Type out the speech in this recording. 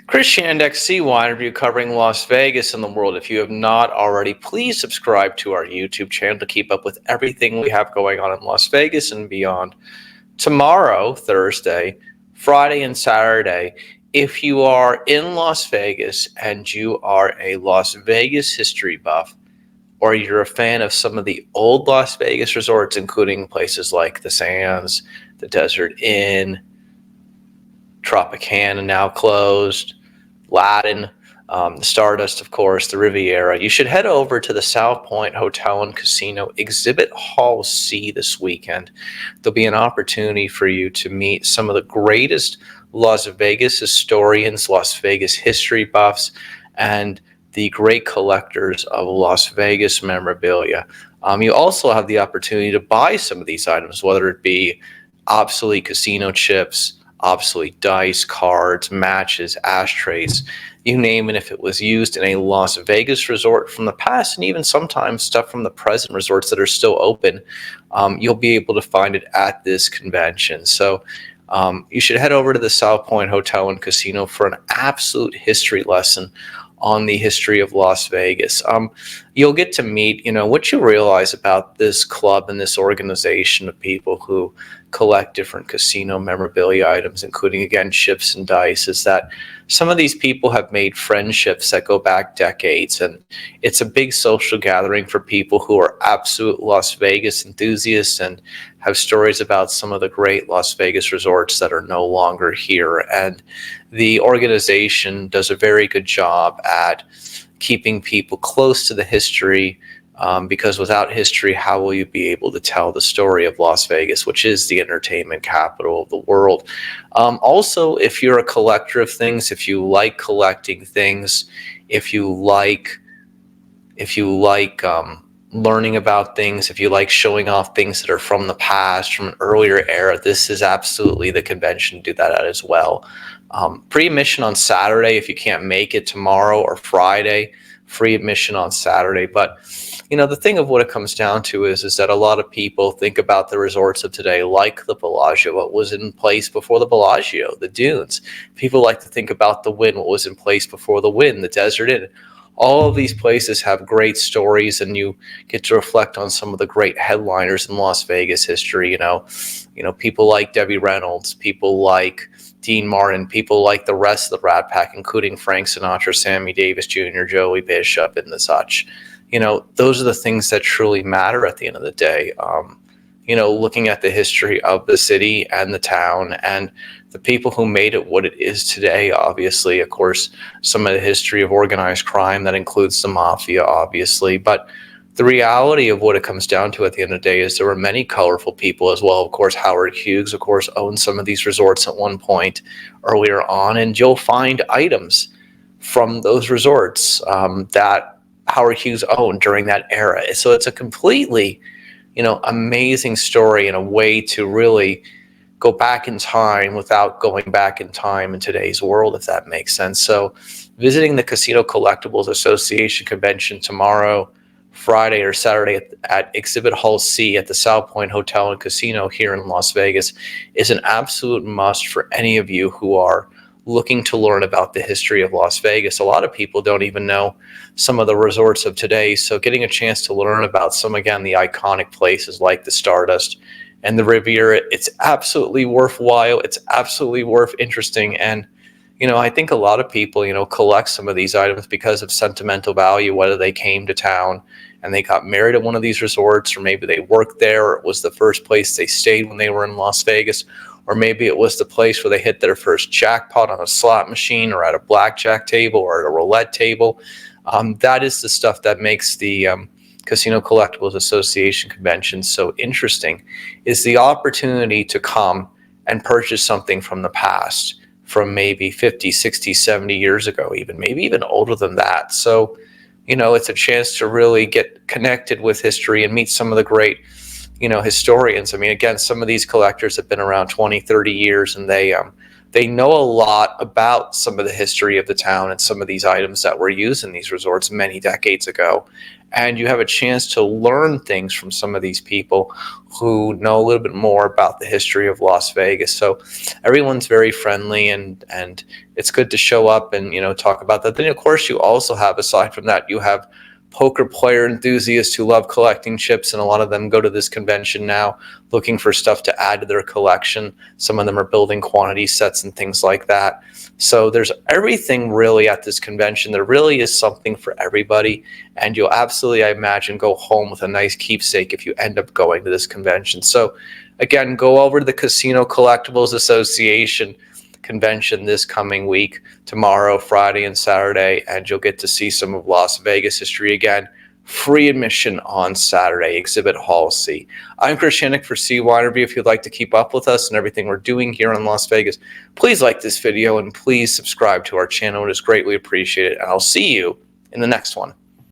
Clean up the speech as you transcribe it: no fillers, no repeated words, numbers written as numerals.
Christian Index CYInterview covering Las Vegas and the world. If you have not already, please subscribe to our YouTube channel to keep up with everything we have going on in Las Vegas and beyond. Tomorrow, Thursday, Friday, and Saturday, if you are in Las Vegas and you are a Las Vegas history buff, or you're a fan of some of the old Las Vegas resorts, including places like the Sands, the Desert Inn, Tropicana now closed, Latin, the Stardust, of course, the Riviera, you should head over to the South Point Hotel and Casino Exhibit Hall C this weekend. There'll be an opportunity for you to meet some of the greatest Las Vegas historians, Las Vegas history buffs, and the great collectors of Las Vegas memorabilia. You also have the opportunity to buy some of these items, whether it be obsolete casino chips, obsolete dice, cards, matches, ashtrays, you name it. If it was used in a Las Vegas resort from the past, and even sometimes stuff from the present resorts that are still open, you'll be able to find it at this convention. So you should head over to the South Point Hotel and Casino for an absolute history lesson on the history of Las Vegas. You'll get to meet, what you realize about this club and this organization of people who collect different casino memorabilia items, including, again, chips and dice, is that some of these people have made friendships that go back decades, and it's a big social gathering for people who are absolute Las Vegas enthusiasts and have stories about some of the great Las Vegas resorts that are no longer here. And the organization does a very good job at keeping people close to the history, because without history, how will you be able to tell the story of Las Vegas, which is the entertainment capital of the world? Also, if you're a collector of things, if you like collecting things, if you like learning about things, if you like showing off things that are from the past, from an earlier era, this is absolutely the convention to do that at as well. Pre-admission on Saturday if you can't make it tomorrow, or Friday, free admission on Saturday. But the thing of what it comes down to is that a lot of people think about the resorts of today like the Bellagio, what was in place before the Bellagio, the Dunes. People like to think about the Wynn, what was in place before the Wynn, the Desert Inn. All of these places have great stories, and you get to reflect on some of the great headliners in Las Vegas history. People like Debbie Reynolds, people like Dean Martin, people like the rest of the Rat Pack, including Frank Sinatra, Sammy Davis Jr., Joey Bishop, and the such. Those are the things that truly matter at the end of the day. Looking at the history of the city and the town and the people who made it what it is today, obviously, of course, some of the history of organized crime that includes the mafia, obviously. But the reality of what it comes down to at the end of the day is there were many colorful people as well. Of course, Howard Hughes, of course, owned some of these resorts at one point earlier on, and you'll find items from those resorts that Howard Hughes owned during that era. So it's a completely, amazing story and a way to really go back in time without going back in time in today's world, if that makes sense. So visiting the Casino Collectibles Association convention tomorrow, Friday or Saturday at Exhibit Hall C at the South Point Hotel and Casino here in Las Vegas is an absolute must for any of you who are looking to learn about the history of Las Vegas. A lot of people don't even know some of the resorts of today, so getting a chance to learn about some, again, the iconic places like the Stardust and the Riviera, it's absolutely worthwhile. It's absolutely worth interesting. And, I think a lot of people, collect some of these items because of sentimental value, whether they came to town and they got married at one of these resorts, or maybe they worked there, or it was the first place they stayed when they were in Las Vegas, or maybe it was the place where they hit their first jackpot on a slot machine or at a blackjack table or at a roulette table. That is the stuff that makes the Casino Collectibles Association convention so interesting, is the opportunity to come and purchase something from the past, from maybe 50, 60, 70 years ago, maybe even older than that. So, it's a chance to really get connected with history and meet some of the great historians. Again, some of these collectors have been around 20, 30 years, and they know a lot about some of the history of the town and some of these items that were used in these resorts many decades ago. and you have a chance to learn things from some of these people who know a little bit more about the history of Las Vegas. So everyone's very friendly, and it's good to show up and talk about that. Then of course you also have, aside from that, you have poker player enthusiasts who love collecting chips, and a lot of them go to this convention now looking for stuff to add to their collection. Some of them are building quantity sets and things like that. So there's everything really at this convention. There really is something for everybody, and you'll absolutely, I imagine, go home with a nice keepsake if you end up going to this convention. So again, go over to the Casino Collectibles Association convention this coming week, tomorrow, Friday, and Saturday, and you'll get to see some of Las Vegas history again. Free admission on Saturday, Exhibit Hall C. I'm Chris Shannick for CYInterview. If you'd like to keep up with us and everything we're doing here in Las Vegas, please like this video and please subscribe to our channel. It is greatly appreciated, and I'll see you in the next one.